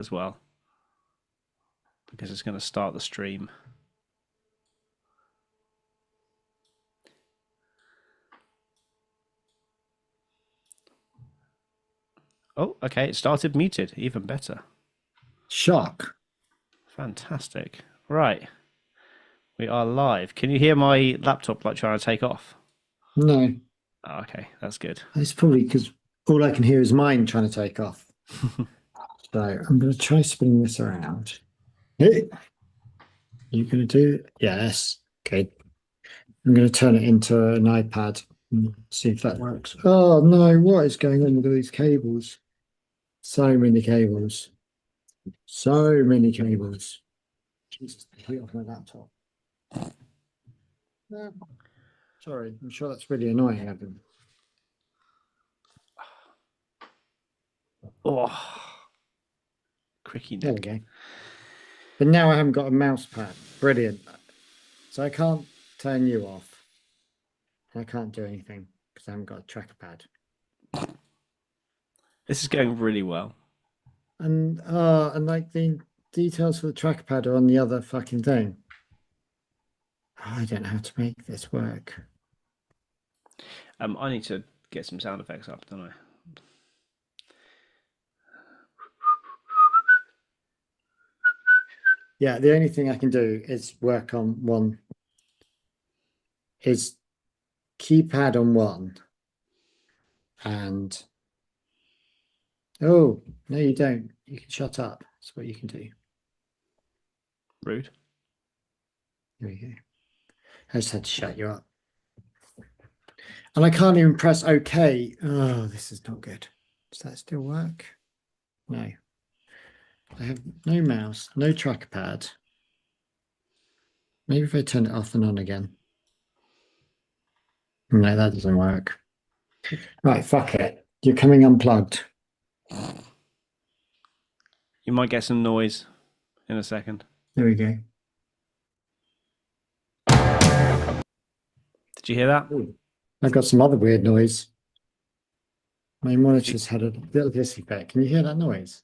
as well, because it's going to start the stream. Oh, okay. It started muted. Even better. Shock. Fantastic. Right. We are live. Can you hear my laptop like trying to take off? No. Oh, okay, that's good. It's probably because all I can hear is mine trying to take off. So I'm going to try spinning this around. Hey. You going to do it? Yes. Okay. I'm going to turn it into an iPad and see if that works. Oh no, what is going on with all these cables? So many cables. So many cables. Jesus, the heat off my laptop. No. Sorry, I'm sure that's really annoying, Evan. Oh, cricky neck. There we go. But now I haven't got a mouse pad. Brilliant. So I can't turn you off. I can't do anything because I haven't got a tracker pad. This is going really well. And like the details for the tracker pad are on the other fucking thing. I don't know how to make this work. I need to get some sound effects up, don't I? Yeah, the only thing I can do is work on one. Is keypad on one. And oh, no, you don't. You can shut up. That's what you can do. Rude. There we go. I just had to shut you up. And I can't even press OK. Oh, this is not good. Does that still work? No. I have no mouse, no trackpad. Maybe if I turn it off and on again. No, that doesn't work. Right, fuck it. You're coming unplugged. You might get some noise in a second. There we go. Did you hear that? Ooh. I've got some other weird noise. My monitor's had a little hissy fit. Can you hear that noise?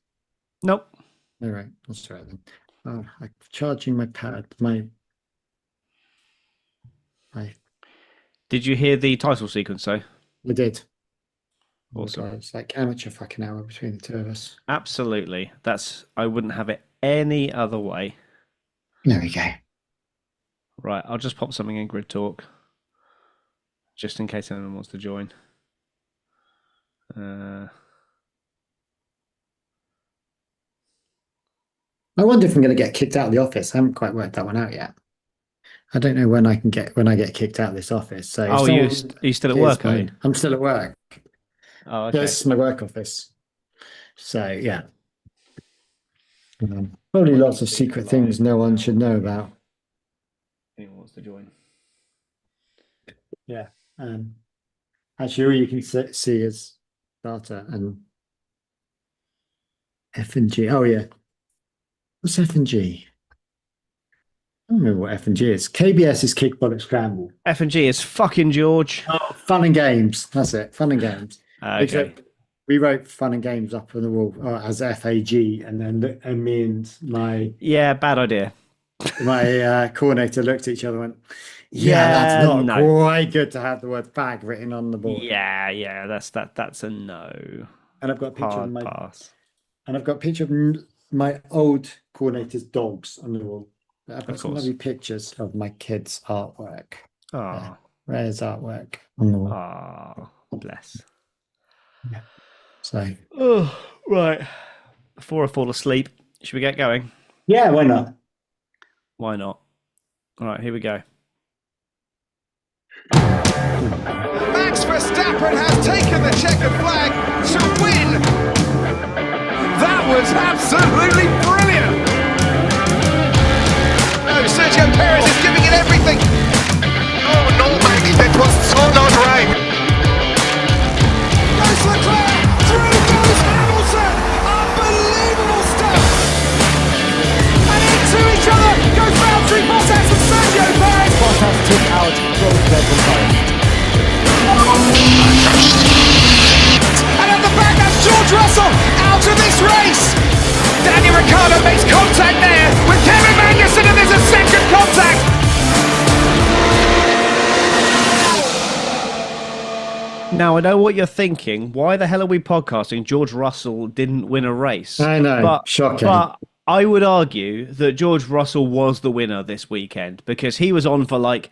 Nope. All right, let's try it then. Oh, I'm charging my pad. My. Did you hear the title sequence though? We did. Awesome. It's like amateur fucking hour between the two of us. Absolutely. I wouldn't have it any other way. There we go. Right, I'll just pop something in Grid Talk, just in case anyone wants to join. I wonder if I'm going to get kicked out of the office. I haven't quite worked that one out yet. I don't know when I get kicked out of this office. So are you still at work? Are you? I'm still at work. Oh, okay. Yeah, this is my work office. So yeah, probably lots of secret things no one should know about. Anyone wants to join? Yeah. Actually, all you can see is data and F and G. Oh yeah. What's F and G? I don't remember what F and G is. KBS is Kick Bollock Scramble. F and G is fucking George. Oh, fun and games. That's it. Fun and games. Okay. Except we wrote fun and games up on the wall as FAG, and then me and my bad idea. My coordinator looked at each other and went, that's not quite good to have the word fag written on the board. Yeah, that's a no. And I've got a picture of pass. And I've got a picture of my old coordinator's dogs on the wall. I've got some lovely pictures of my kids' artwork. Oh, Rare's artwork on the wall. Oh, bless. Yeah. So. Oh, right. Before I fall asleep, should we get going? Yeah, why not? Why not? All right, here we go. Max Verstappen has taken the checkered flag to win. That was absolutely brilliant. No, Sergio Perez is giving it everything. Oh no, Max, that was so not right. Goes Leclerc, through goes Hamilton. Unbelievable stuff. And into each other goes Valtteri Bottas and Sergio Perez. Bottas took out Rosberg and Perez. And at the back, that's George Russell out of this race. Daniel Makes contact there with Kevin Magnussen, and there's a second contact. Now, I know what you're thinking. Why the hell are we podcasting? George Russell didn't win a race. I know, shocking. But I would argue that George Russell was the winner this weekend because he was on for like,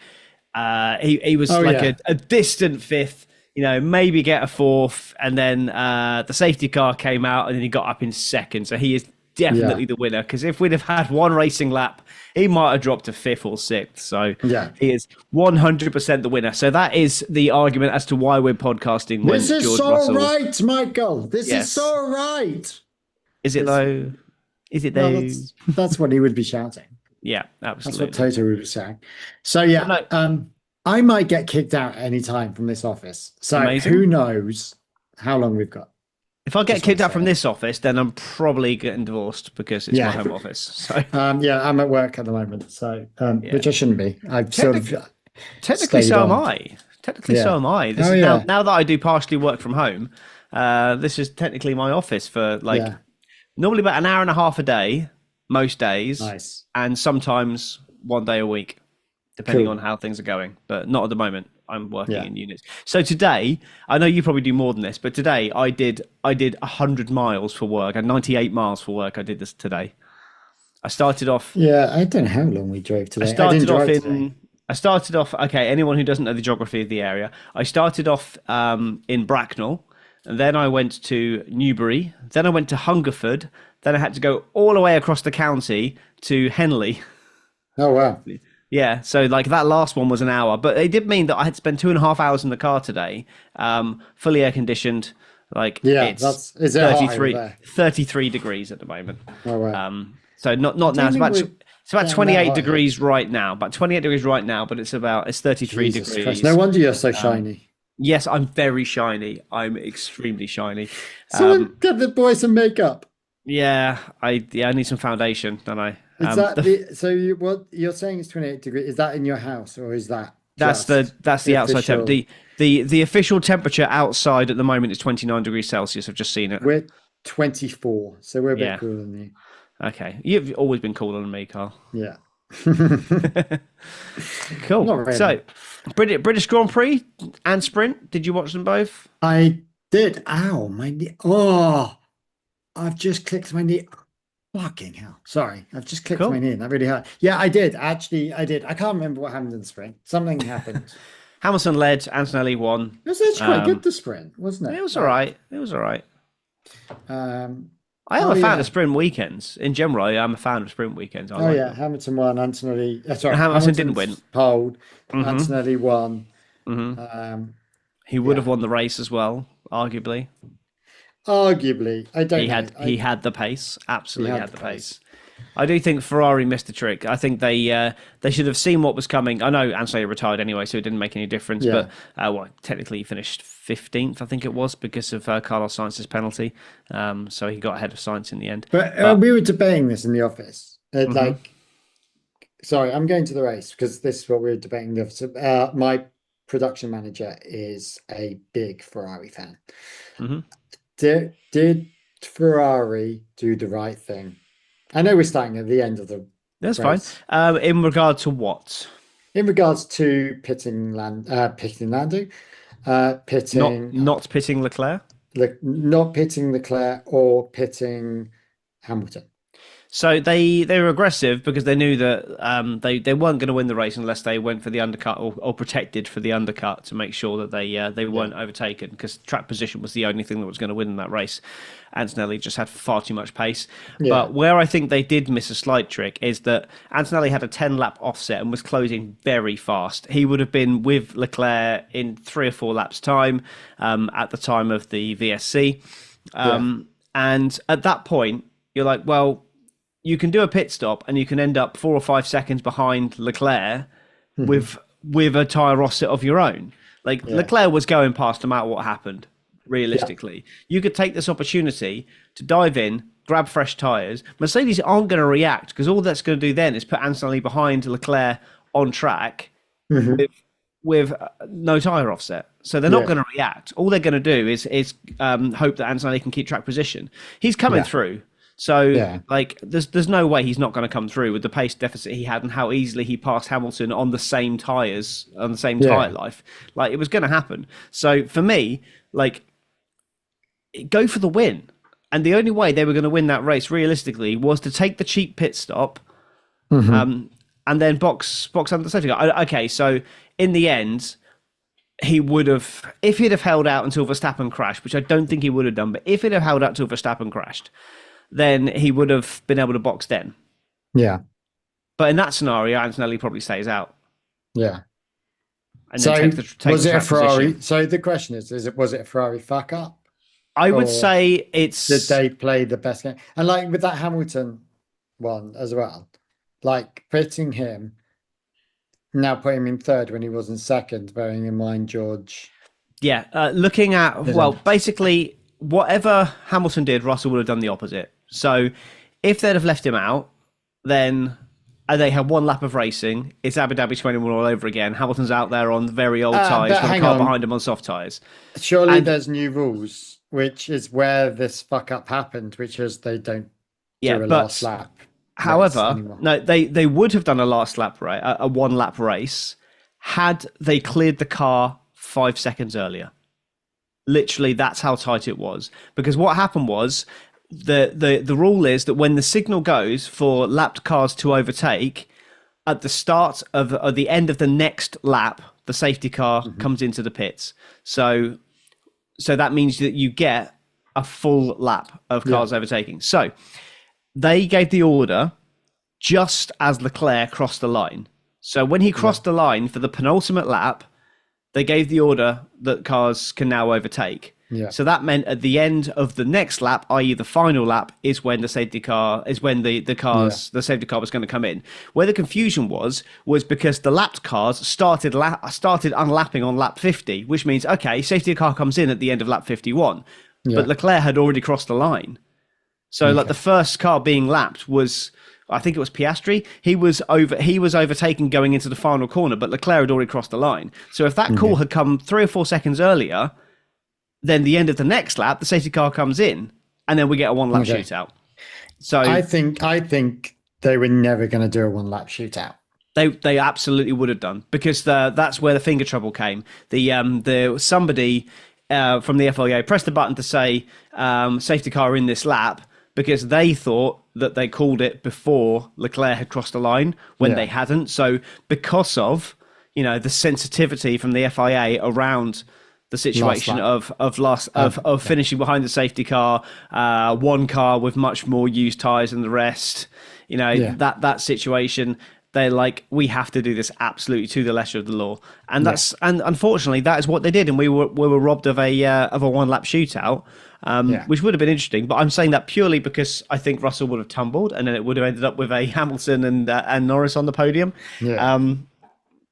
he was a distant fifth, maybe get a fourth. And then the safety car came out and then he got up in second. So he is definitely the winner because if we'd have had one racing lap, he might have dropped to fifth or sixth. So he is 100% the winner. So that is the argument as to why we're podcasting. This is George so Russell... right, Michael. This is so right. Is it though? Is it though? Well, that's what he would be shouting. Yeah, absolutely. That's what Toto would be saying. So I might get kicked out any time from this office. So who knows how long we've got. If I get kicked out from this office, then I'm probably getting divorced because it's my home office. So I'm at work at the moment, so which I shouldn't be. Technically, so am I. Technically, so am I. This is now that I do partially work from home. This is technically my office for normally about an hour and a half a day, most days, and sometimes one day a week, depending on how things are going. But not at the moment. I'm working in units. So today, I know you probably do more than this, but today I did 100 miles for work and 98 miles for work. I did this today. I started off. Yeah, I don't know how long we drove today. I started off. Okay, anyone who doesn't know the geography of the area, I started off in Bracknell, and then I went to Newbury, then I went to Hungerford, then I had to go all the way across the county to Henley. Oh wow. Yeah, so like that last one was an hour, but it did mean that I had to spend 2.5 hours in the car today, fully air conditioned. Like it's 33 degrees at the moment. Oh wow. So not now. It's about 28 degrees right now. About 28 degrees right now, but it's 33 degrees. Christ. No wonder you're so shiny. Yes, I'm very shiny. I'm extremely shiny. Someone get the boy some makeup. Yeah, I need some foundation, don't I? Is that what you're saying is 28 degrees? Is that in your house or is that? That's the outside temperature. The official temperature outside at the moment is 29 degrees Celsius. I've just seen it. We're 24, so we're a bit cooler than you. Okay, you've always been cooler than me, Carl. Yeah. Cool. Really. So, British Grand Prix and Sprint. Did you watch them both? I did. Ow, my knee. Oh, I've just clicked my knee. Fucking hell. Sorry. I've just clicked my knee and that really hurt. Yeah, I did. Actually, I did. I can't remember what happened in the sprint. Something happened. Hamilton led. Antonelli won. It was actually quite good, the sprint, wasn't it? It was all right. I am a fan of sprint weekends. In general, I am a fan of sprint weekends. Hamilton won. Antonelli. Hamilton didn't win. Polled. Antonelli won. He would have won the race as well, arguably. I don't. He had the pace. Absolutely had the pace. I do think Ferrari missed the trick. I think they should have seen what was coming. I know Antonelli retired anyway, so it didn't make any difference. Yeah. But technically he finished 15th, I think it was, because of Carlos Sainz's penalty. So he got ahead of Sainz in the end. But we were debating this in the office. Sorry, I'm going to the race because this is what we were debating in the office. My production manager is a big Ferrari fan. Did Ferrari do the right thing? I know we're starting at the end of the That's race. fine. In regard to what? In regards to pitting Lando, not pitting Leclerc? Not pitting Leclerc or pitting Hamilton. So they were aggressive because they knew that they weren't going to win the race unless they went for the undercut or protected for the undercut to make sure that they weren't overtaken, because track position was the only thing that was going to win in that race. Antonelli just had far too much pace. But where I think they did miss a slight trick is that Antonelli had a 10-lap offset and was closing very fast. He would have been with Leclerc in 3 or 4 laps' time at the time of the VSC. And at that point, you're like, well, you can do a pit stop and you can end up 4 or 5 seconds behind Leclerc with a tyre offset of your own. Leclerc was going past no matter what happened, realistically. You could take this opportunity to dive in, grab fresh tyres. Mercedes aren't going to react because all that's going to do then is put Antonelli behind Leclerc on track with no tyre offset. So they're not going to react. All they're going to do is hope that Antonelli can keep track position. He's coming through. So Yeah. like there's no way he's not going to come through with the pace deficit he had and how easily he passed Hamilton on the same tires on the same tire life. Like it was going to happen. So for me, like go for the win. And the only way they were going to win that race realistically was to take the cheap pit stop, and then box under the safety car. Okay, so in the end, he would have, if he'd have held out until Verstappen crashed, which I don't think he would have done, but if he'd have held out until Verstappen crashed, then he would have been able to box then. Yeah. But in that scenario, Antonelli probably stays out. Yeah. And So then take was the it a track Ferrari? position. So the question is was it a Ferrari fuck up? I would or say it's... Did they play the best game? And like with that Hamilton one as well, like pitting him, now putting him in third when he was in second, bearing in mind George. Yeah, looking at, well, basically, whatever Hamilton did, Russell would have done the opposite. So if they'd have left him out, then they had one lap of racing. It's Abu Dhabi 21 all over again. Hamilton's out there on very old tyres, but with a hang car on. behind him on soft tyres. Surely And- there's new rules, which is where this fuck up happened, which is they don't Yeah, do a but last lap. however, anymore. no, they would have done a last lap, right? A one lap race had they cleared the car 5 seconds earlier. Literally, that's how tight it was. Because what happened was the rule is that when the signal goes for lapped cars to overtake, at the start of the end of the next lap, the safety car comes into the pits. So that means that you get a full lap of cars overtaking. So they gave the order just as Leclerc crossed the line. So when he crossed the line for the penultimate lap, they gave the order that cars can now overtake. Yeah. So that meant at the end of the next lap, i.e. the final lap, is when the safety car the safety car was going to come in. Where the confusion was because the lapped cars started unlapping on lap 50, which means, okay, safety car comes in at the end of lap 51. Yeah. But Leclerc had already crossed the line. So like the first car being lapped was, I think it was Piastri. He was overtaken going into the final corner, but Leclerc had already crossed the line. So if that call had come 3 or 4 seconds earlier, then the end of the next lap, the safety car comes in, and then we get a one lap shootout. So I think they were never going to do a one lap shootout. They absolutely would have done, because that's where the finger trouble came. Somebody from the FIA pressed the button to say safety car in this lap, because they thought that they called it before Leclerc had crossed the line when they hadn't. So because of the sensitivity from the FIA around the situation of finishing behind the safety car, one car with much more used tyres than the rest, that situation, they're like, we have to do this absolutely to the letter of the law, and and unfortunately that is what they did, and we were robbed of a one lap shootout, which would have been interesting. But I'm saying that purely because I think Russell would have tumbled, and then it would have ended up with a Hamilton and Norris on the podium.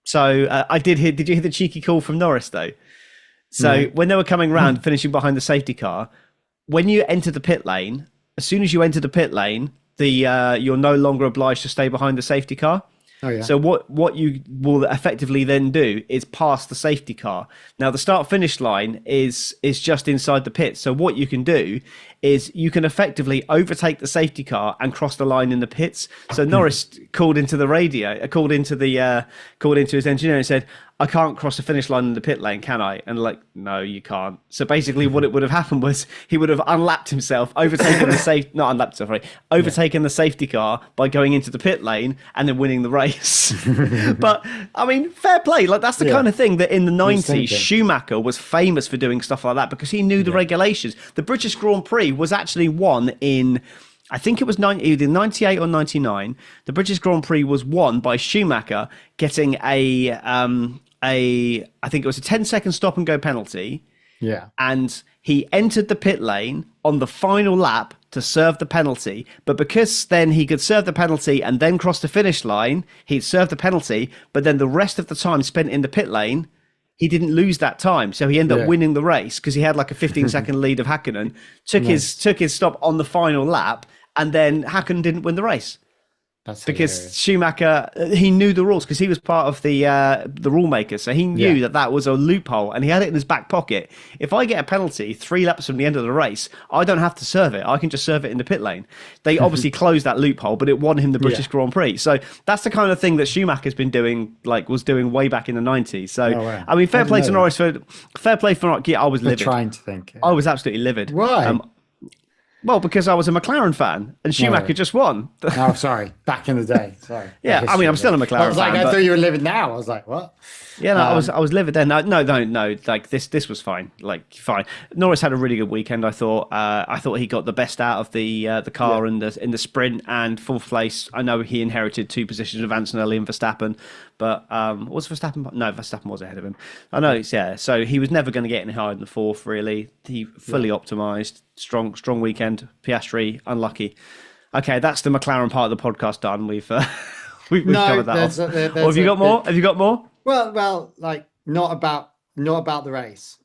So I did hear. Did you hear the cheeky call from Norris though? So when they were coming round, finishing behind the safety car, when you enter the pit lane, as soon as you enter the pit lane, you're no longer obliged to stay behind the safety car. Oh, yeah. So what you will effectively then do is pass the safety car. Now the start finish line is just inside the pit. So what you can do is you can effectively overtake the safety car and cross the line in the pits. So Norris called into the radio, called into his engineer and said, I can't cross the finish line in the pit lane, can I? And like, no, you can't. So basically what it would have happened was he would have unlapped himself, overtaken the safety car by going into the pit lane and then winning the race. But I mean, fair play. Like that's the kind of thing that in the 90s, Schumacher was famous for doing stuff like that because he knew the regulations. The British Grand Prix was actually won in, I think it was either 98 or 99. The British Grand Prix was won by Schumacher getting I think it was a 10-second stop and go penalty. Yeah. And he entered the pit lane on the final lap to serve the penalty. But because then he could serve the penalty and then cross the finish line, he'd served the penalty. But then the rest of the time spent in the pit lane, he didn't lose that time. So he ended up winning the race because he had like a 15-second lead of Hakkinen, took his stop on the final lap, and then Hakkinen didn't win the race. That's because hilarious. Schumacher, he knew the rules because he was part of the rule maker, so he knew Yeah. that was a loophole, and he had it in his back pocket. If I get a penalty 3 laps from the end of the race, I don't have to serve it. I can just serve it in the pit lane. They obviously closed that loophole, but it won him the British Grand Prix. So that's the kind of thing that Schumacher's been doing, was doing way back in the 90s. So wow. I mean, fair I play to didn't know Norris fair play for yeah, I was I'm livid. trying to think. I was absolutely livid. Why? Well, because I was a McLaren fan and Schumacher just won. Oh, sorry. Back in the day. Sorry. Yeah, I mean, I'm still a McLaren I was like, fan, I but- thought you were living now. I was like, what? Yeah, no, I was livid then. No. Like this was fine. Like fine. Norris had a really good weekend. I thought. I thought he got the best out of the car in the sprint and fourth place. I know he inherited 2 positions of Antonelli and Verstappen, but was Verstappen? No, Verstappen was ahead of him. I know. Yeah. So he was never going to get any higher than 4th. Really, he fully optimized. Strong weekend. Piastri unlucky. Okay, that's the McLaren part of the podcast done. We've covered that off. Or have you got more? Have you got more? Well, like not about the race.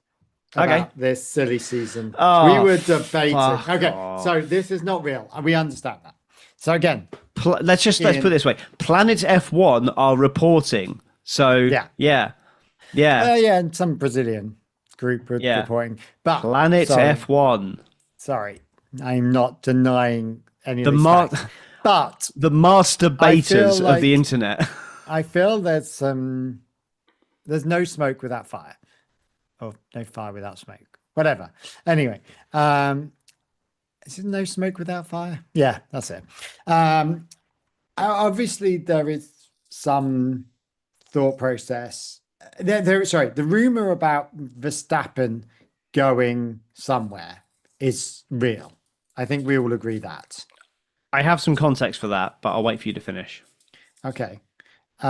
Okay. About this silly season. Oh, we were debating. fuck Okay, off. so this is not real, and we understand that. So again, Let's put it this way: Planet F1 are reporting. So yeah, and some Brazilian group were Yeah. reporting. But Planet sorry, F1, Sorry, I'm not denying any the of these facts. But the masturbators like- of the internet. I feel there's no smoke without fire, or no fire without smoke, whatever. Anyway, is it no smoke without fire? Yeah, that's it. Obviously there is some thought process. Sorry, the rumor about Verstappen going somewhere is real. I think we all agree that. I have some context for that, but I'll wait for you to finish. Okay. We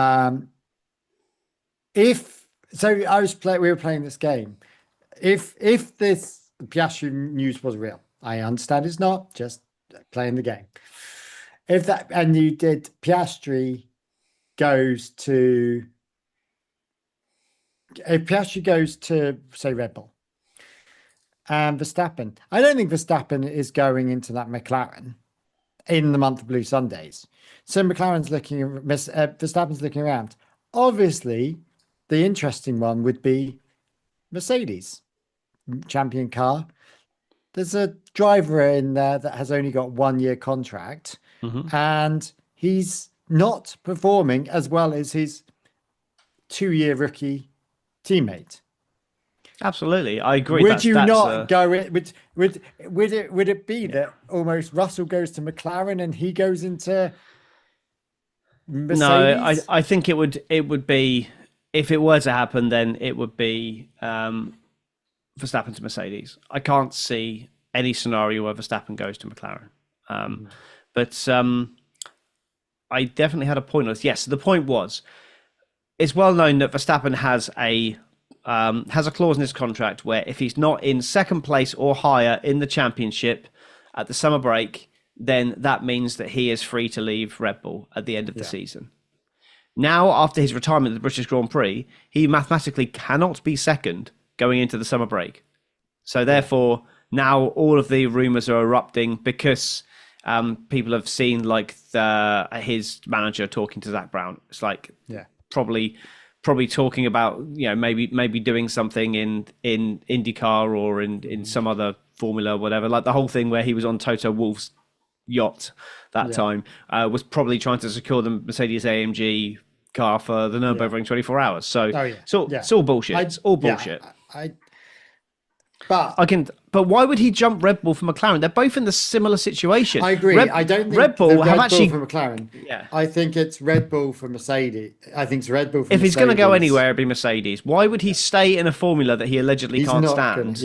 were playing this game. If this Piastri news was real, I understand it's not, just playing the game. If Piastri goes to say Red Bull and Verstappen, I don't think Verstappen is going into that McLaren in the month of Blue Sundays. So Verstappen's looking around. Obviously, the interesting one would be Mercedes, champion car. There's a driver in there that has only got 1-year contract, and he's not performing as well as his 2-year rookie teammate. Absolutely, I agree. Would you not go? Would it be that almost Russell goes to McLaren and he goes into Mercedes? No, I think it would be, if it were to happen, then it would be Verstappen to Mercedes. I can't see any scenario where Verstappen goes to McLaren. But I definitely had a point on this. Yes, the point was, it's well known that Verstappen has a clause in his contract where if he's not in 2nd place or higher in the championship at the summer break, then that means that he is free to leave Red Bull at the end of the season. Now, after his retirement at the British Grand Prix, he mathematically cannot be 2nd going into the summer break. So therefore, now all of the rumours are erupting because people have seen his manager talking to Zach Brown. It's like probably talking about, maybe doing something in IndyCar or in some other formula or whatever. Like the whole thing where he was on Toto Wolff's yacht that time was probably trying to secure the Mercedes AMG car for the Nürburgring 24 hours. So it's all bullshit. It's all bullshit. But why would he jump Red Bull for McLaren? They're both in the similar situation. I agree. I don't think Red Bull have actually for McLaren. Yeah. I think it's Red Bull for Mercedes. I think it's Red Bull for If Mercedes. he's going to go anywhere, it'd be Mercedes. Why would he stay in a formula that he allegedly He's can't not stand?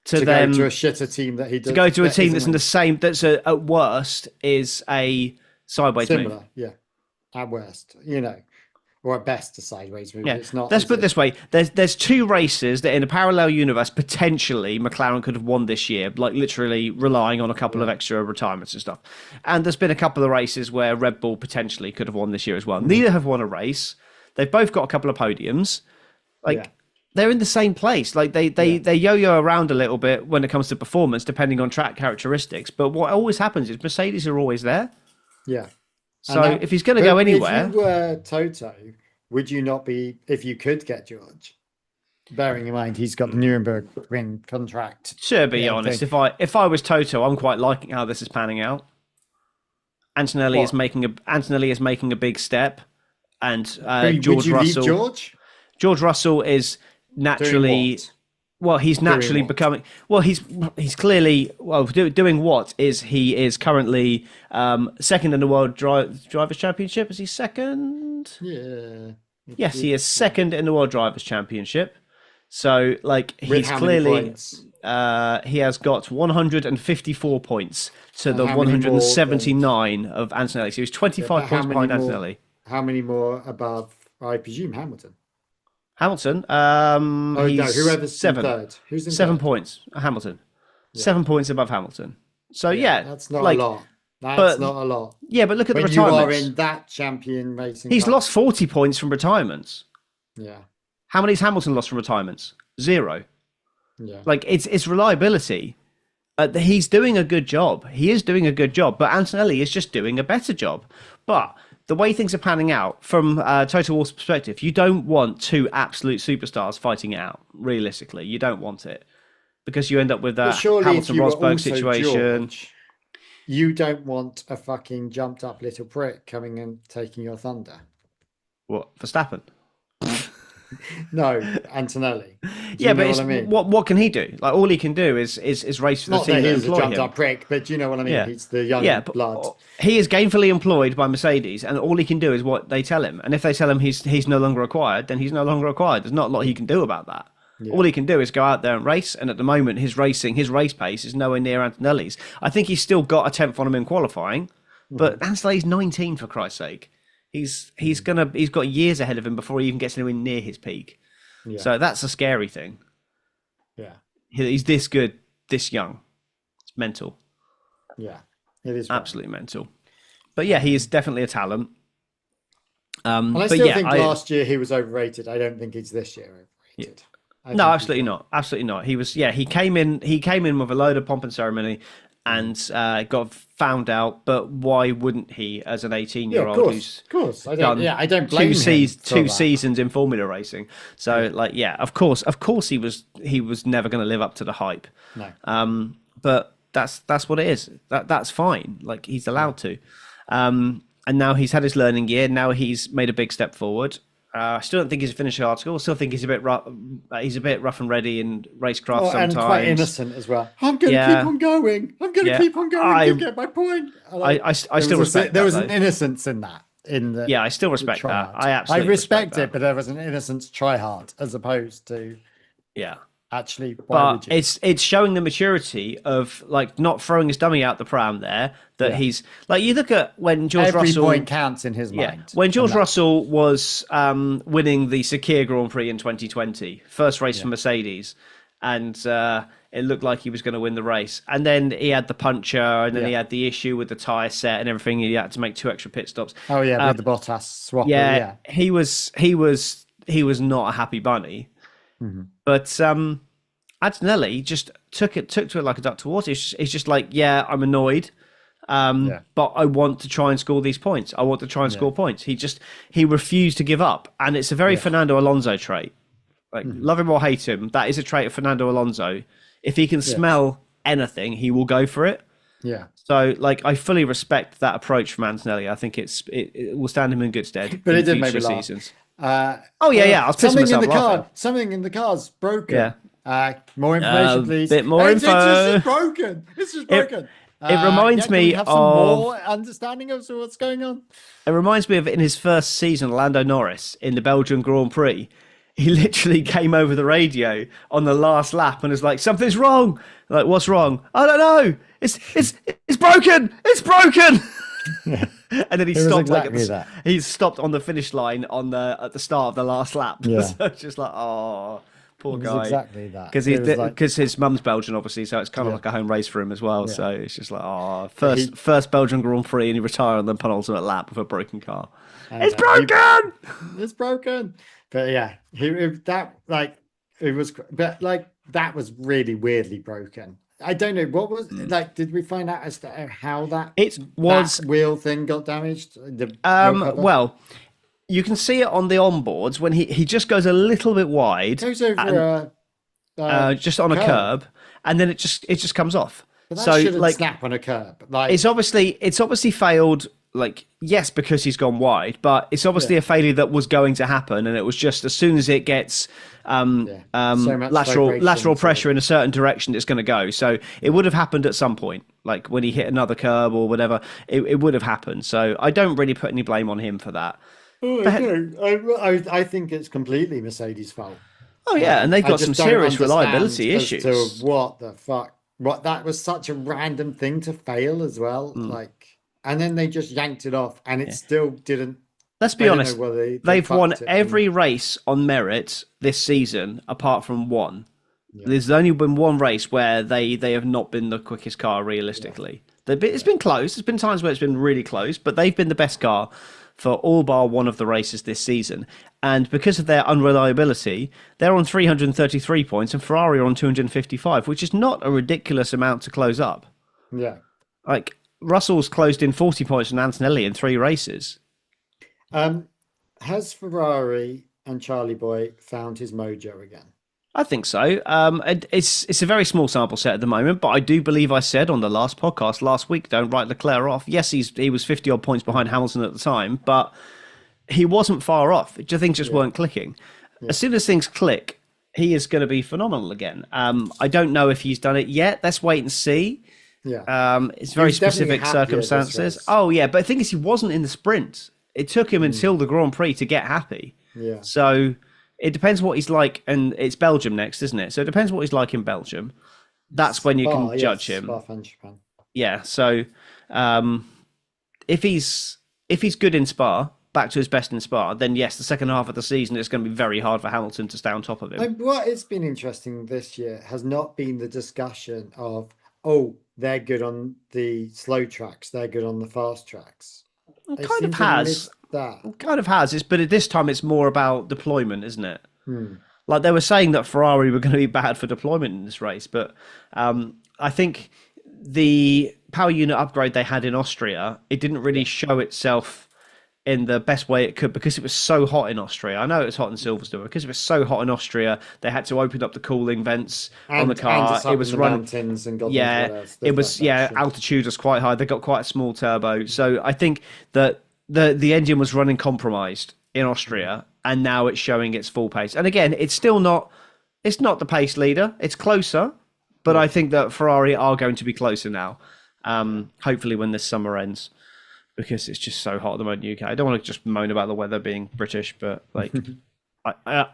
to then go to a shitter team that he does. To go to a team that's in the same, at worst is a sideways similar, move. At worst, or at best a sideways move. Yeah. It's not. Let's put it this way: there's 2 races that in a parallel universe potentially McLaren could have won this year, like literally relying on a couple of extra retirements and stuff. And there's been a couple of races where Red Bull potentially could have won this year as well. Neither have won a race. They've both got a couple of podiums. They're in the same place. Like they yo-yo around a little bit when it comes to performance, depending on track characteristics. But what always happens is Mercedes are always there. Yeah. So And if he's going to go but anywhere, if you were Toto, would you not be, if you could get George, bearing in mind he's got the Nuremberg ring contract? to be yeah, honest, thing. if I was Toto, I'm quite liking how this is panning out. Antonelli is making a big step, and Would George you leave Russell. George? Russell is naturally. Well, he's naturally becoming. Well, he's clearly doing what is he is currently second in the world drivers championship. Is he second? Yeah. Yes, he is second in the world drivers championship. So, like, With he's how many clearly points? he has got 154 points to the how many more 179 of Antonelli. So he's 25 points behind Antonelli. How many more above? I presume Hamilton. Hamilton, he's whoever's seven. in third. Who's in 7 third? points. Hamilton, 7 points above Hamilton. So yeah, that's not like, a lot. That's not a lot. Yeah, but look at When the you are retirements. in that champion racing, He's car. lost 40 points from retirements. Yeah, How many's Hamilton lost from retirements? 0. yeah. Like it's reliability. He's doing a good job. He is doing a good job, but Antonelli is just doing a better job. But the way things are panning out, from Toto Wolff's perspective, you don't want two absolute superstars fighting it out. Realistically, you don't want it, because you end up with that Hamilton-Rosberg situation. George, you don't want a fucking jumped up little prick coming and taking your thunder. What, Verstappen? No, Antonelli. Yeah, but what I mean? what can he do? Like, all he can do is race for the Not team that that he's a employ jumped him. up prick, but you know what I mean. Yeah. He's the young blood. He is gainfully employed by Mercedes, and all he can do is what they tell him. And if they tell him he's no longer required, then he's no longer required. There's not a lot he can do about that. Yeah. All he can do is go out there and race. And at the moment, his race pace is nowhere near Antonelli's. I think he's still got a 10th on him in qualifying, but Antonelli's 19, for Christ's sake. He's got years ahead of him before he even gets anywhere near his peak. Yeah. So that's a scary thing. Yeah. He's this good, this young. It's mental. Yeah, it is absolutely mental. But yeah, he is definitely a talent. And I still think last year he was overrated. I don't think he's this year overrated. No, absolutely not. Absolutely not. He was. Yeah, he came in with a load of pomp and ceremony, and got found out. But why wouldn't he, as an 18-year-old of course, I don't blame him. Two seasons in Formula racing. So, of course, he was never going to live up to the hype. No. But that's what it is. That's fine. Like, he's allowed to. And now he's had his learning year. Now he's made a big step forward. I still don't think he's a finished article. I still think he's a bit rough. He's a bit rough and ready in racecraft sometimes, and quite innocent as well. I'm going to keep on going. I'm going to keep on going. You get my point. I still respect. There was an innocence in that. I still respect that. I respect it, but there was an innocence try hard as opposed to actually. But it's showing the maturity of, like, not throwing his dummy out the pram there. That he's like, you look at when George Russell. Every point counts in his mind. When George Russell was winning the Sakir Grand Prix in 2020, first race for Mercedes, and it looked like he was going to win the race. And then he had the puncture, and then he had the issue with the tyre set and everything. He had to make 2 extra pit stops. Oh yeah, with the Bottas swap. Yeah, he was not a happy bunny. Mm-hmm. But Antonelli just took to it like a duck to water. It's just like, I'm annoyed. But I want to try and score these points. I want to try and score points. He refused to give up. And it's a very Fernando Alonso trait. Like, love him or hate him, that is a trait of Fernando Alonso. If he can smell anything, he will go for it. Yeah. So, like, I fully respect that approach from Antonelli. I think it will stand him in good stead. But it did make me laugh. I was pissing myself laughing. Something in the car's broken. Yeah. More information, please. Bit more info. It's just broken. It's just broken. It reminds me have some more understanding of what's going on. It reminds me of, in his first season, Lando Norris in the Belgian Grand Prix. He literally came over the radio on the last lap and was like, "Something's wrong." Like, what's wrong? I don't know. It's broken. It's broken. And then he stopped he stopped on the finish line at the start of the last lap. Yeah. So it's just like, oh, poor guy. Exactly that. Because his mum's Belgian, obviously, so it's kind of like a home race for him as well. Yeah. So it's just like, first Belgian Grand Prix, and he retired on the penultimate lap with a broken car. It's broken. It's broken. But that was really weirdly broken. I don't know what was like. Did we find out as to how It was that wheel thing got damaged? The wheel cover? well, you can see it on the onboards when he just goes a little bit wide, Goes over just on a curb, and then it just comes off. But that So shouldn't like snap on a curb. Like it's obviously failed. Like yes, because he's gone wide, but it's obviously a failure that was going to happen, and it was just as soon as it gets so much lateral vibration pressure in a certain direction, it's going to go. So it would have happened at some point, like when he hit another curb or whatever. It would have happened. So I don't really put any blame on him for that. I think it's completely Mercedes' fault. Oh yeah, and they've got some serious reliability as issues. to what the fuck? What that was such a random thing to fail as well. Like, and then they just yanked it off, and it still didn't. Let's be honest. They've won fucked it. every race on merit this season, apart from one. Yeah. There's only been one race where they have not been the quickest car realistically. It's been close. There's been times where it's been really close, but they've been the best car for all bar one of the races this season. And because of their unreliability, they're on 333 points and Ferrari are on 255, which is not a ridiculous amount to close up. Yeah. Like, Russell's closed in 40 points from Antonelli in 3 races. Has Ferrari and Charlie Boy found his mojo again? I think so. It's a very small sample set at the moment, but I do believe I said on the last podcast last week, don't write Leclerc off. Yes, he was 50 odd points behind Hamilton at the time, but he wasn't far off. Things just weren't clicking. Yeah. As soon as things click, he is going to be phenomenal again. I don't know if he's done it yet. Let's wait and see. Yeah. It's very specific circumstances. Oh yeah, but the thing is, he wasn't in the sprint. It took him until the Grand Prix to get happy. Yeah. So it depends what he's like, and it's Belgium next, isn't it? So it depends what he's like in Belgium. That's when you can judge him. Yeah. So if he's good in Spa, back to his best in Spa, then yes, the second half of the season it's going to be very hard for Hamilton to stay on top of him. What has been interesting this year has not been the discussion of they're good on the slow tracks, they're good on the fast tracks. It kind of has. But at this time it's more about deployment, isn't it? Like they were saying that Ferrari were going to be bad for deployment in this race, but I think the power unit upgrade they had in Austria, it didn't really show itself in the best way it could because it was so hot in Austria. I know it was hot in Silverstone because it was so hot in Austria. They had to open up the cooling vents on the car. It was running. Altitude was quite high. They got quite a small turbo, so I think that the engine was running compromised in Austria, and now it's showing its full pace. And again, it's still not. It's not the pace leader. It's closer, but I think that Ferrari are going to be closer now. Hopefully, when this summer ends. Because it's just so hot at the moment in the UK. I don't want to just moan about the weather being British, but like we're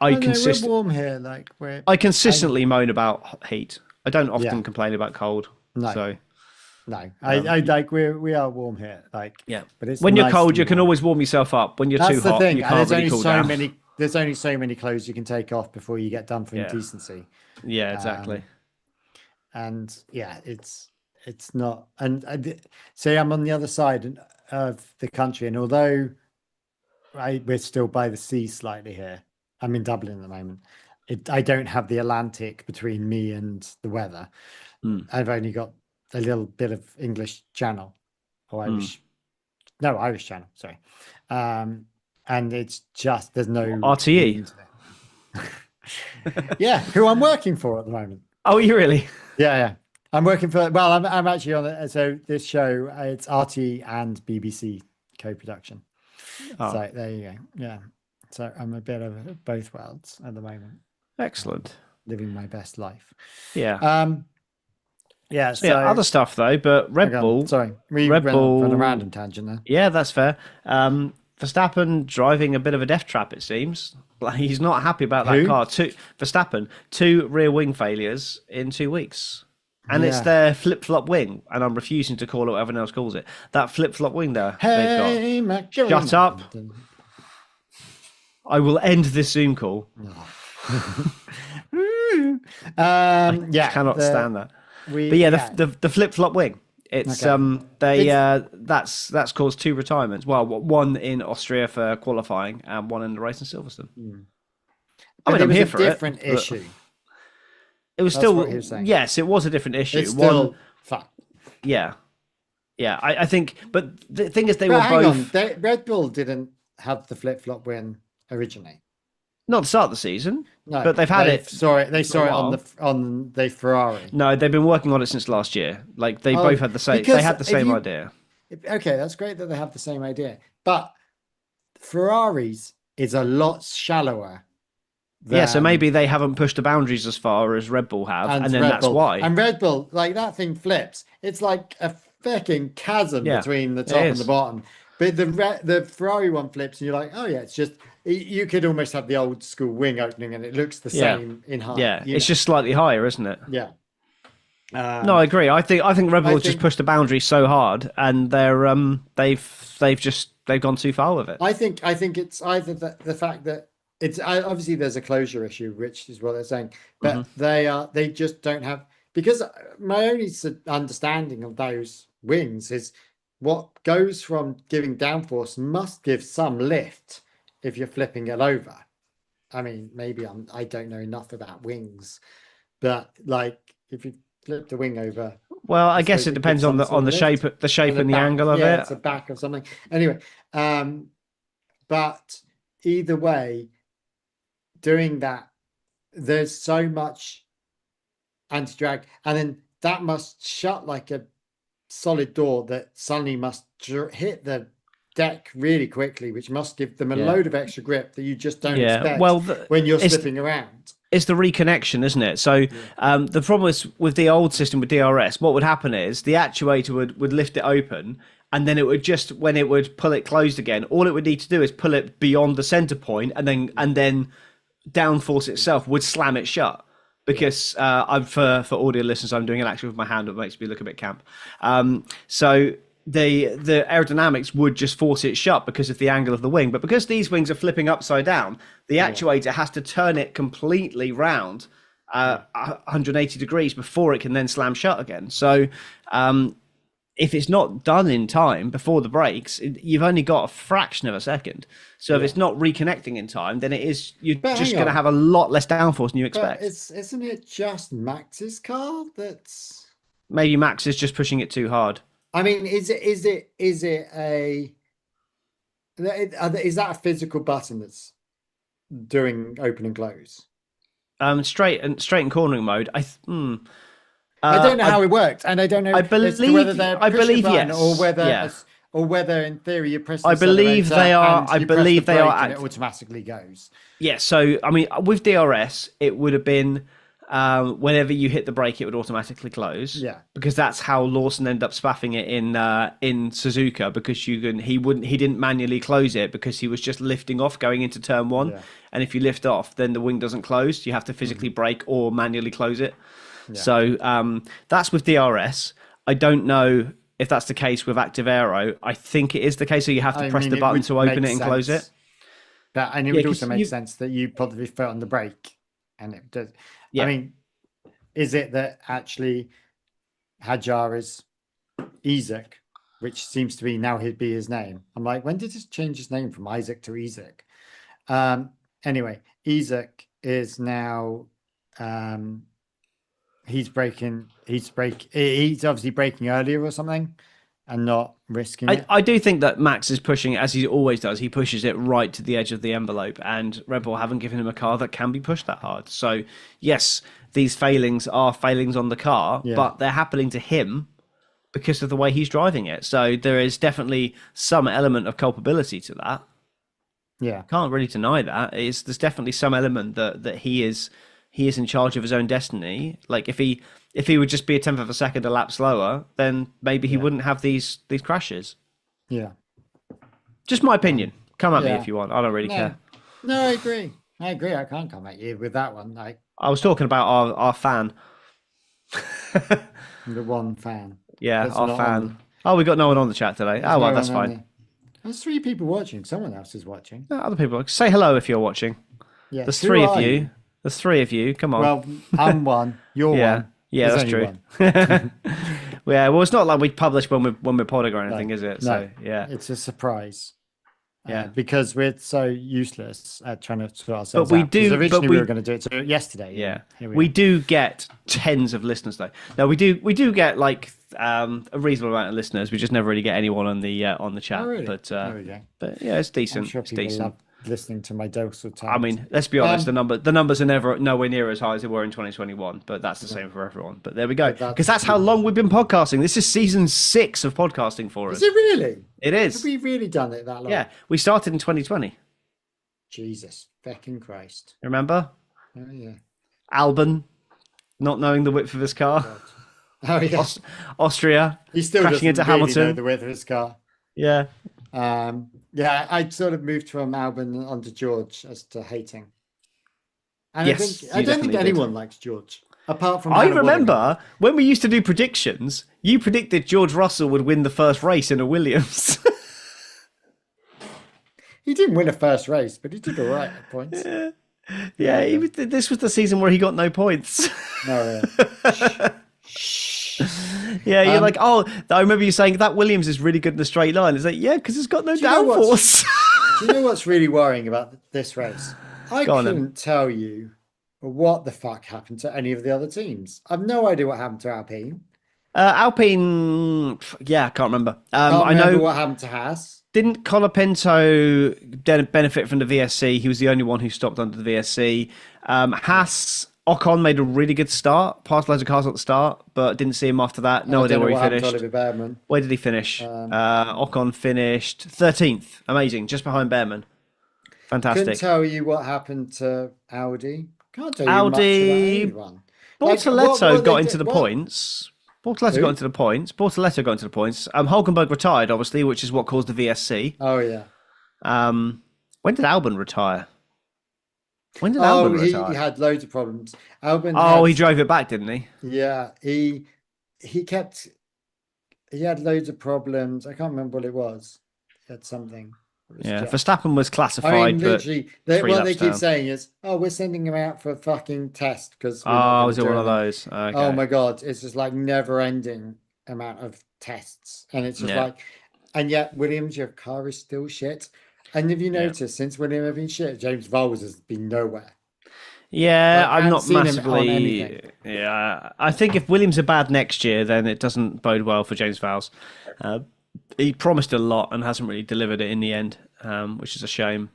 warm here. I consistently moan about heat. I don't often complain about cold. No, so we are warm here. But it's when you're cold, you can always warm yourself up. When you're too hot, you can't really cool down. There's only so many clothes you can take off before you get done for indecency. Yeah, exactly. And it's not. And say I'm on the other side of the country, and although we're still by the sea slightly here, I'm in Dublin at the moment. I don't have the Atlantic between me and the weather. I've only got a little bit of English Channel or Irish Channel. Sorry, and it's just there's no RTE. Yeah, who I'm working for at the moment. Oh, you really? Yeah. I'm working for. Well, I'm actually on it. So this show, it's RT and BBC co-production. Oh. So there you go. Yeah. So I'm a bit of both worlds at the moment. Excellent. Living my best life. Yeah. Yeah. So other stuff though, but Red Bull. Sorry, Red Bull on a random tangent there. Yeah, that's fair. Verstappen driving a bit of a death trap. It seems like he's not happy about that car. Verstappen, 2 rear wing failures in 2 weeks. And it's their flip-flop wing, and I'm refusing to call it what everyone else calls it. That flip-flop wing there they've got. Shut up. I will end this Zoom call. I cannot stand that. The flip-flop wing. It's that's caused 2 retirements. Well, 1 in Austria for qualifying and 1 in the race in Silverstone. I mean, I'm here for it. Different issue. It was That's still, what he was saying. yes, it was a different issue. It's still fun. Yeah. I think, but the thing is, they But were hang both on, Red Bull didn't have the flip-flop win originally. not the start of the season, No, but they've had it. They saw it while. on the Ferrari. No, they've been working on it since last year. Like they Oh, both had the same. They because had the if same you- idea. Okay, that's great that they have the same idea, but Ferraris is a lot shallower. Yeah, so than- maybe they haven't pushed the boundaries as far as Red Bull have, and then Red that's Bull. why. And Red Bull, like that thing flips. It's like a fucking chasm Yeah, between the it top and is. the bottom. But the Ferrari one flips, and you're like, oh yeah, it's just you could almost have the old school wing opening, and it looks the Yeah. same in height. Yeah, you it's know? just slightly higher, isn't it? Yeah. No, I agree. I think Red Bull I has just think- pushed the boundaries so hard, and they've gone too far with it. I think it's either the fact that obviously there's a closure issue, which is what they're saying, but they just don't have, because my only understanding of those wings is what goes from giving downforce must give some lift if you're flipping it over. I mean, maybe I don't know enough about wings, but like if you flip the wing over, Well, I guess suppose it it depends gives on the some shape, lift. the shape and the back, angle of yeah, it. it's a back of something. Anyway, but either way, doing that, there's so much anti-drag, and then that must shut like a solid door that suddenly must hit the deck really quickly, which must give them a Yeah. load of extra grip that you just don't Yeah, expect well, when you're it's- slipping around. It's the reconnection, isn't it? So the problem is with the old system with DRS, what would happen is the actuator would lift it open, and then it would just, when it would pull it closed again, all it would need to do is pull it beyond the center point, and then downforce itself would slam it shut. Because I'm for audio listeners, I'm doing an action with my hand that makes me look a bit camp. So the aerodynamics would just force it shut because of the angle of the wing. But because these wings are flipping upside down, the actuator has to turn it completely round 180 degrees before it can then slam shut again. So if it's not done in time before the brakes, you've only got a fraction of a second. So if it's not reconnecting in time, then you're But just hang going to on. have a lot less downforce than you But expect. isn't it just Max's car that's? Maybe Max is just pushing it too hard. I mean, is that a physical button that's doing open and close? Straight and cornering mode. I don't know how it worked, and I don't know I as to believe- whether they're I pushing believe a button yes. or whether in theory you press. I the believe accelerator they are- and I you press believe the they are brake and act- it automatically goes. Yeah. So I mean, with DRS, it would have been whenever you hit the brake, it would automatically close. Yeah. Because that's how Lawson ended up spaffing it in Suzuka, because he didn't manually close it because he was just lifting off going into turn one, Yeah. and if you lift off, then the wing doesn't close. You have to physically brake or manually close it. So that's with DRS. I don't know if that's the case with Active Aero. I think it is the case, so you have to press the it button would to open make it and close it. sense. And it Yeah, would 'cause also make you- sense that you put the foot on the brake, and it does. Yeah. I mean, is it that actually Hajar is Isaac, which seems to be now he'd be his name? I'm like, when did he change his name from Isaac to Isaac? Anyway, Isaac is now he's obviously braking earlier or something and not risking it. I do think that Max is pushing it as he always does. He pushes it right to the edge of the envelope, and Red Bull haven't given him a car that can be pushed that hard. So yes, these failings are failings on the car, but they're happening to him because of the way he's driving it. So there is definitely some element of culpability to that. Yeah. Can't really deny that. There's definitely some element that he is in charge of his own destiny. Like if he would just be a tenth of a second a lap slower, then maybe he wouldn't have these crashes. Yeah. Just my opinion. Come at me Yeah. if you want. I don't really care. No, I agree. I can't come at you with that one. Like I was talking about our fan. the one fan. Yeah, That's our not fan. on- Oh, we got no one on the chat today. There's Oh, well, no that's one on fine. there. There's 3 people watching. Someone else is watching. Other people, say hello if you're watching. Yeah. There's who 3 of are you. There's 3 of you. Come on. Well, I'm one. You're yeah, one. yeah, There's that's only true. one. Yeah, well, it's not like we publish when we're podding or anything, is it? No, So yeah, it's a surprise. Yeah. because we're so useless at trying to sort ourselves we out. Because do- but originally we- we were going to do it yesterday. Yeah, and here we are. do get tens of listeners though. No, we do get like a reasonable amount of listeners. We just never really get anyone on the chat. Oh, really? But There we go. but yeah, it's I'm decent. sure It's people decent. love listening to my docile tones. I mean, let's be honest. Um, The numbers are never nowhere near as high as they were in 2021. But that's the same for everyone. But there we go. But Because that's how long we've been podcasting. This is season 6 of podcasting for us. is it really? It is. Have we really done it that long? Yeah, we started in 2020. Jesus, fecking Christ. Remember, Oh yeah. Albon not knowing the width of his car. Oh yeah. Austria He still crashing doesn't into really Hamilton. know the width of his car. Yeah. Yeah, I sort of moved from Albon onto George as to hating. And Yes, I you don't think definitely did. anyone likes George apart from I Hannah remember Waddingham. when we used to do predictions, you predicted George Russell would win the first race in a Williams. He didn't win a first race, but he did all right at points. Yeah, this was the season where he got no points. No, Yeah, you're like, oh, I remember you saying that Williams is really good in a straight line. It's like, yeah, because it's got no you know downforce. Do you know what's really worrying about this race? I Go on, then. couldn't tell you what the fuck happened to any of the other teams. I've no idea what happened to Alpine. Alpine, yeah, I can't remember. Can't I remember know. what happened to Haas. Didn't Colapinto benefit from the VSC? He was the only one who stopped under the VSC. Haas, Ocon made a really good start, passed loads of cars at the start, but didn't see him after that. No I idea don't know where he what happened to finished. Oliver Bearman. Where did he finish? Ocon finished 13th. Amazing, just behind Bearman. Fantastic. Couldn't tell you what happened to Audi. Can't tell you Audi- much about anyone. Bortoletto what got they into did- the what- points. Bortoletto Who? got into the points. Bortoletto got into the points. Hulkenberg retired, obviously, which is what caused the VSC. Oh yeah. When did Albon retire? When did Oh, Albon he retire? had loads of problems. Albon. Oh, had- he drove it back, didn't he? Yeah, he had loads of problems. I can't remember what it was. He had something. It was Yeah, just- Verstappen was classified, I mean, but literally, three what they laps keep down. saying is, "Oh, we're sending him out for a fucking test because." oh, was it one of those? Okay. Oh my god, it's just like never-ending amount of tests, and it's just Yeah. like, and yet Williams, your car is still shit. And have you noticed since Williams have been shit, James Vowles has been nowhere. Yeah, Like, I I'm haven't not seen him on massively. anything. Yeah, I think if Williams are bad next year, then it doesn't bode well for James Vowles. He promised a lot and hasn't really delivered it in the end, which is a shame.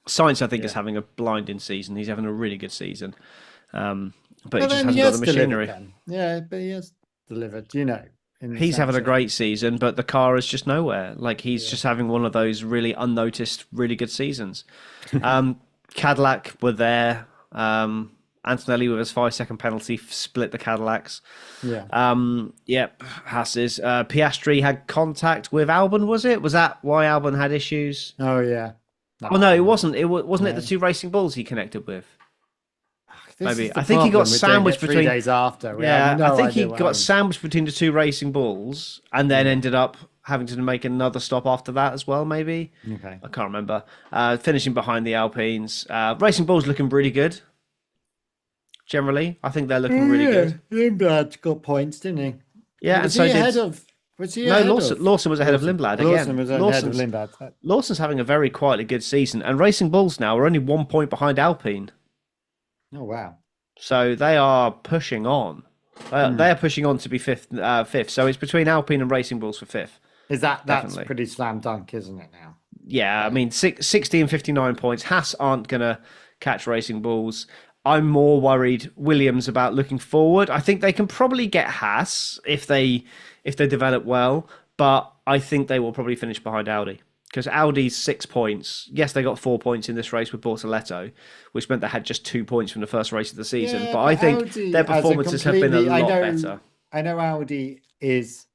Sainz, I think, is having a blinding season. He's having a really good season, but he just hasn't got the machinery. Delivered then. Yeah, but he has delivered. You know, in the He's having sense a of- great season, but the car is just nowhere. Like he's just having one of those really unnoticed, really good seasons. Cadillac were there. Antonelli with his 5-second penalty split the Cadillacs. Yeah. Yep, Haas's. Piastri had contact with Albon, was it? Was that why Albon had issues? Oh yeah. Oh no, it wasn't. Wasn't it the two Racing Bulls he connected with? This maybe. is the I think he got problem with doing it sandwiched 3 between- days after. We Yeah, have no I think he idea what got happened. sandwiched between the two Racing Bulls and then ended up having to make another stop after that as well, maybe. Okay. I can't remember. Finishing behind the Alpines. Racing Bulls looking really good. Generally, I think they're looking really good. Lindblad got points, didn't he? Yeah, and Was so he ahead did of? Was he no ahead Lawson. of? Lawson was ahead of Lindblad again. Lawson was ahead of Lindblad. Lawson's having a very quietly good season, and Racing Bulls now are only 1 point behind Alpine, Oh wow. so they are pushing on. They are pushing on to be fifth. Fifth, so it's between Alpine and Racing Bulls for fifth. That's Definitely. pretty slam dunk, isn't it now? Yeah, I mean, 60 and 59 points. Haas aren't going to catch Racing Bulls. I'm more worried Williams about looking forward. I think they can probably get Haas if they develop well, but I think they will probably finish behind Audi because Audi's 6 points. Yes, they got 4 points in this race with Bortoletto, which meant they had just 2 points from the first race of the season. Yeah, but I think Audi their as a performances have been a completely- lot I know, better. I know Audi is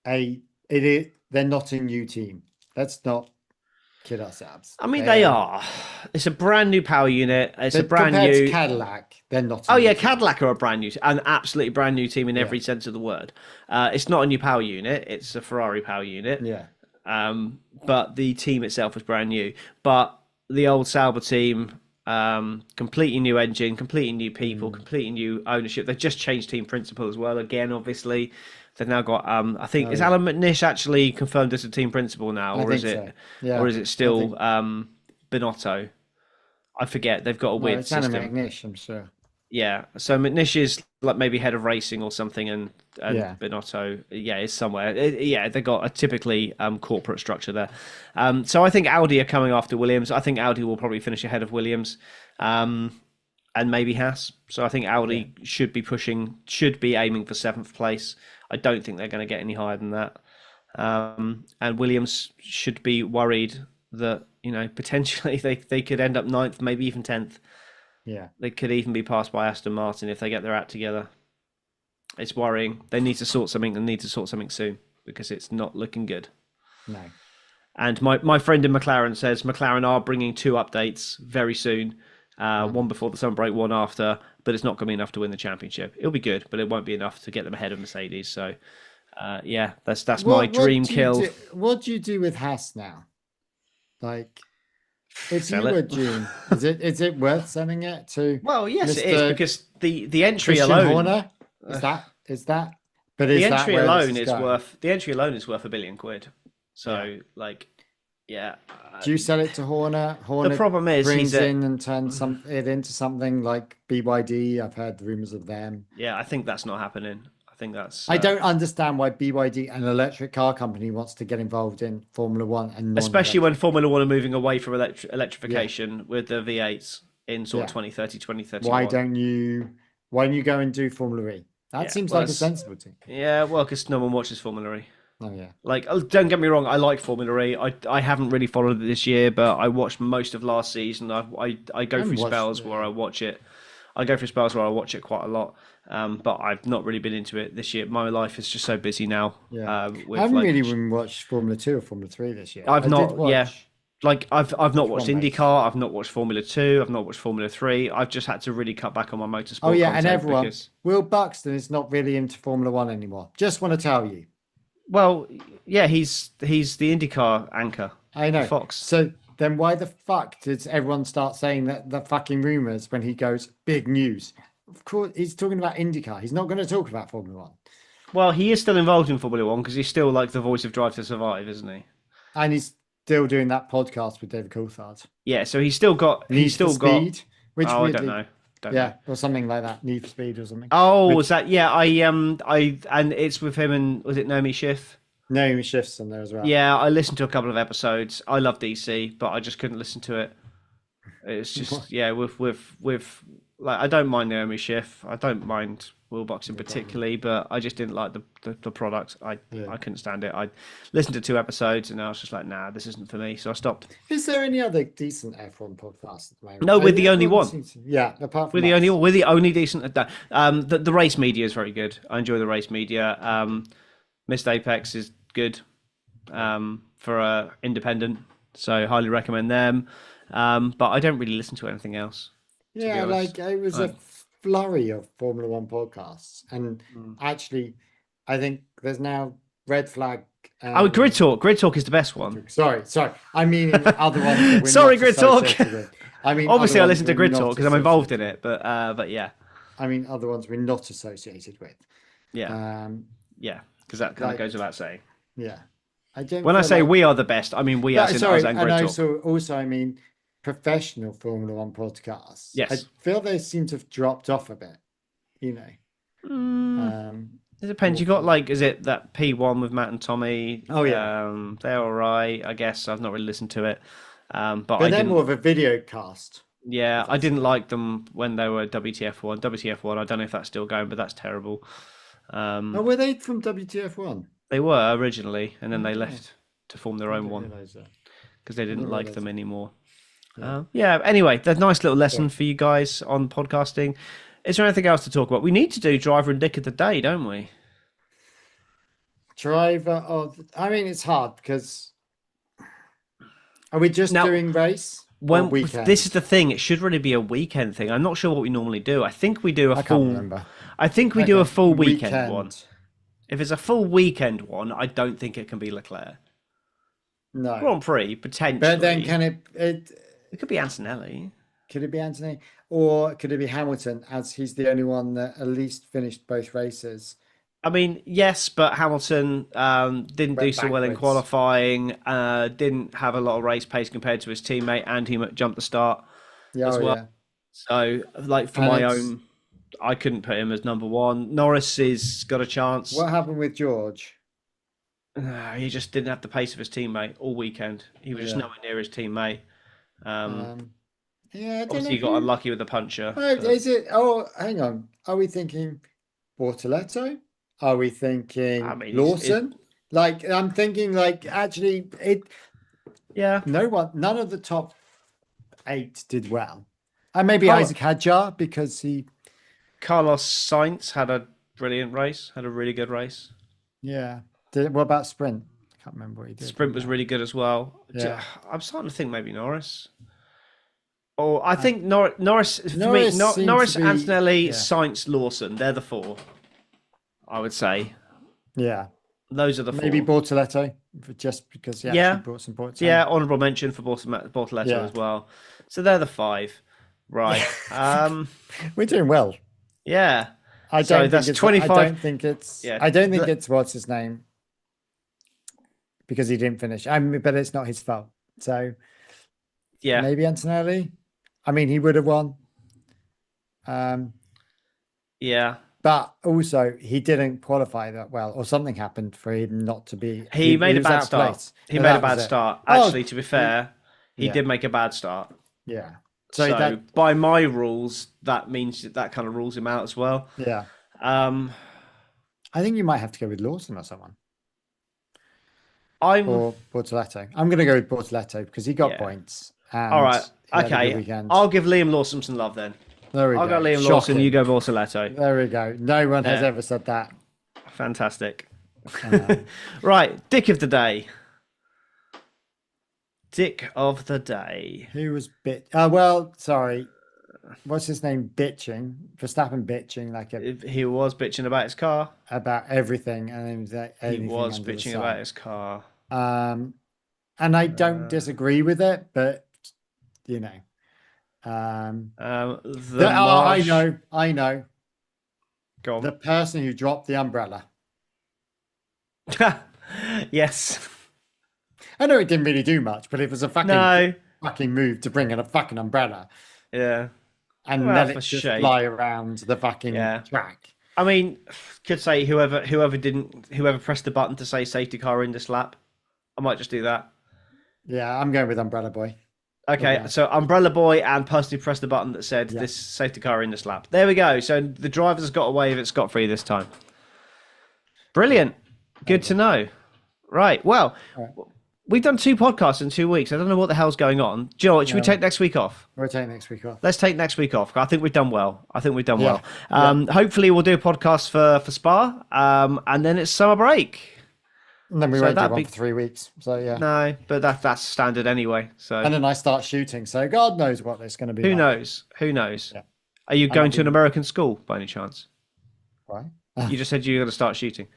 they're not a new team. Let's not kid ourselves. I mean, they are. It's a brand new power unit. It's a brand compared new to Cadillac. They're not. A Oh new yeah, team. Cadillac are a brand new, an absolutely brand new team in every sense of the word. It's not a new power unit; it's a Ferrari power unit. Yeah. But the team itself is brand new. But the old Sauber team, completely new engine, completely new people, completely new ownership. They've just changed team principal as well. Again, obviously, They've now got I think Oh, is yeah. Alan McNish actually confirmed as a team principal now, I or is think it so. Yeah. or is it still I Binotto? I forget. They've got a No, weird it's Anna system. McNish, I'm sure. Yeah. So McNish is like maybe head of racing or something, and Yeah. Binotto, yeah, is somewhere. Yeah, they've got a typically corporate structure there. So I think Audi are coming after Williams. I think Audi will probably finish ahead of Williams, and maybe Haas. So I think Audi should be aiming for 7th place. I don't think they're going to get any higher than that. And Williams should be worried that potentially they could end up 9th, maybe even 10th. Yeah. They could even be passed by Aston Martin if they get their act together. It's worrying. They need to sort something and need to sort something soon because it's not looking good. No. And my friend in McLaren says McLaren are bringing 2 updates very soon. One before the summer break, one after, but it's not going to be enough to win the championship. It'll be good, but it won't be enough to get them ahead of Mercedes. So, yeah, that's my dream kill. What do you do with Haas now? Like, if Sell you it. were June, is it worth selling it to? Well, yes, it Mr. is because the entry Christian alone. Horner? Is that? But The is that entry where alone this is going? worth £1 billion. So, yeah. Do you sell it to Horner? Horner problem is brings he's a- in and turns it into something like BYD. I've heard rumors of them. Yeah, I think that's not happening. I think that's. I don't understand why BYD, an electric car company, wants to get involved in Formula One and Especially when Formula One are moving away from electrification with the V8s in sort of 2030, 2031. Why don't you go and do Formula E? That seems like a sensible thing. Yeah, well, because no one watches Formula E. Oh yeah. Like, don't get me wrong, I like Formula E. I haven't really followed it this year, but I watched most of last season. I go through spells where I watch it. I go through spells where I watch it quite a lot, but I've not really been into it this year. My life is just so busy now. Yeah. I haven't like, really even watched Formula 2 or Formula 3 this year. I've I not. did watch Yeah. Like I've not watched one race. IndyCar, I've not watched Formula 2, I've not watched Formula 3. I've just had to really cut back on my motorsport. Oh yeah, and content everyone. because- Will Buxton is not really into Formula 1 anymore. Just want to tell you. Well, yeah, he's the IndyCar anchor. I know. Fox. So then why the fuck does everyone start saying that the fucking rumors when he goes big news? Of course, he's talking about IndyCar. He's not going to talk about Formula 1. Well, he is still involved in Formula 1 because he's still like the voice of Drive to Survive, isn't he? And he's still doing that podcast with David Coulthard. Yeah, so he's still got Speed, which I weirdly, don't know. or something like that. Need for Speed or something. Oh, was that? Yeah, I and it's with him and was it Naomi Schiff? Naomi Schiff's on there as well. Yeah, I listened to a couple of episodes. I love DC, but I just couldn't listen to it. It's just with like I don't mind Naomi Schiff. I don't mind Will Buxton particularly, but I just didn't like the product. I couldn't stand it. I listened to 2 episodes and I was just like, nah, this isn't for me. So I stopped. Is there any other decent F1 podcast at the moment? No, we're the only one. Yeah, apart from We're the only decent at that. The race media is very good. I enjoy the race media. Missed Apex is good for independent, so highly recommend them. But I don't really listen to anything else. Yeah, like it was a flurry of Formula 1 podcasts, and actually, I think there's now Red Flag. Grid Talk. Grid Talk is the best one. Sorry. I mean other ones. That we're Sorry, not Grid Talk. associated with. I mean, Obviously, I other listen to ones Grid we're Talk not because I'm involved in associated it. But yeah, I mean, other ones we're not associated with. yeah, yeah, because that kind of goes without saying. Yeah, I don't. When I feel say like... we are the best, I mean we as in us and Grid Talk. Also, I mean professional Formula 1 podcasts. Yes, I feel they seem to have dropped off a bit. You know, it depends. You got like, is it that P1 with Matt and Tommy? Oh yeah, they're all right, I guess. I've not really listened to it, but they're more of a video cast. Yeah, I didn't like them when they were WTF1. WTF1, I don't know if that's still going, but that's terrible. Were they from WTF1? They were originally, and then they left to form their own one because they didn't like them anymore. Yeah. Anyway, that's a nice little lesson for you guys on podcasting. Is there anything else to talk about? We need to do driver and dick of the day, don't we? I mean, it's hard because are we just doing race? When this is the thing, it should really be a weekend thing. I'm not sure what we normally do. I think we do a full. Can't remember. I think we do a full weekend one. If it's a full weekend one, I don't think it can be Leclerc. No. Grand Prix potentially. But then can it could be Antonelli. Could it be Anthony? Or could it be Hamilton, as he's the only one that at least finished both races? I mean, yes, but Hamilton didn't do Went so well in backwards. qualifying. Didn't have a lot of race pace compared to his teammate, and he jumped the start Yeah, as oh, well. yeah. So, like for And my it's- own, I couldn't put him as number one. Norris is got a chance. What happened with George? He just didn't have the pace of his teammate all weekend. He was just Yeah. nowhere near his teammate. Yeah, I don't know Obviously, he got who. unlucky with the puncher. Oh, but- is it? Oh, hang on. Are we thinking Bortoletto? Are we thinking I mean, Lawson? Like, I'm thinking, like, actually, yeah. none of the top 8 did well. And maybe Carlo- Isaac Hadjar because he, Carlos Sainz had a brilliant race. Had a really good race. yeah. What about sprint? I can't remember what he did. Sprint was really good as well. Yeah. I'm starting to think maybe Norris. Or I think Norris for Norris me, seemed Norris, to be- Antonelli, yeah. Sainz, Lawson. They're the 4. I would say Yeah. those are the 4. Maybe Bortoletto, just because he Yeah. actually brought some points. Yeah, honourable mention for Bortoletto Yeah. as well. So they're the 5, right? We're doing well. Yeah. I So don't that's think it's 25. I don't think it's. Yeah. I don't think it's what's his name because he didn't finish. I mean, but it's not his fault. So Yeah. maybe Antonelli. I mean, he would have won. Yeah. But also he didn't qualify that well, or something happened for him not to be. He made a was bad out of start. place. He So made a that bad was it. start. Oh, Actually, to be fair, he yeah. did make a bad start. Yeah. So, that. by my rules, that means that kind of rules him out as well. Yeah. Um, I think you might have to go with Lawson or someone. I'm Or Bortoletto. I'm going to go with Bortoletto because he got Yeah. points. And all right. he had a good Okay, weekend. I'll give Liam Lawson some love then. There we I'll go Liam Shocking. Lawson. You go Bortoletto. There we go. No one has Yeah. ever said that. Fantastic. Right, Dick of the day. Dick of the day. Who was well, sorry. What's his name? Bitching. Verstappen bitching He was bitching about his car. about everything. And then He anything was under the bitching sun. about his car. And I don't disagree with it, but you know. I know. Go The on. person who dropped the umbrella. Yes. I know it didn't really do much, but it was a No. fucking move to bring in a fucking umbrella Yeah. and Well, let it for just shame. fly around the fucking Yeah. track. I mean, could say whoever pressed the button to say safety car in this lap. I might just do that. Yeah, I'm going with Umbrella Boy. Okay, Okay. so Umbrella Boy and person who pressed the button that said Yeah. this safety car in this lap. There we go. So the driver's got away with it scot-free this time. Brilliant. Good to know. Right. Well, we've done 2 podcasts in 2 weeks. I don't know what the hell's going on. Do you know what? Should we take next week off? We'll take next week off. Let's take next week off. I think we've done well. Yeah. Hopefully we'll do a podcast for Spa. And then it's summer break. And then we So won't do that'd one be- for 3 weeks. So yeah. No, but that's standard anyway. So And then I start shooting. So God knows what it's going to be. who like. knows? Who knows? Yeah. Are you going I'll to an be- American school by any chance? Right? You just said you were going to start shooting.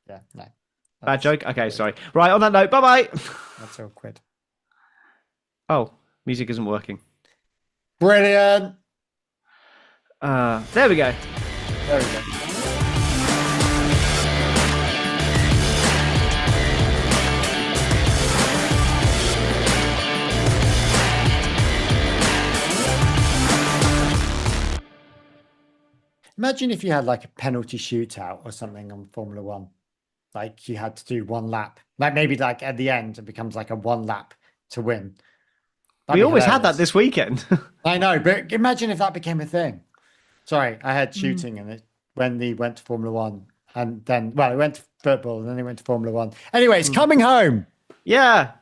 Yeah. No. Bad joke? Okay, sorry. Right, on that note, bye-bye. That's awkward. Oh, music isn't working. Brilliant. There we go. There we go. Imagine if you had like a penalty shootout or something on Formula One. Like you had to do one lap. Like maybe like at the end it becomes like a one lap to win. That'd We be always had that hilarious. this weekend. I know, but imagine if that became a thing. Sorry, I had shooting in it when they went to Formula One. And then, well, it went to football and then it went to Formula One. Anyway, it's coming home. Yeah.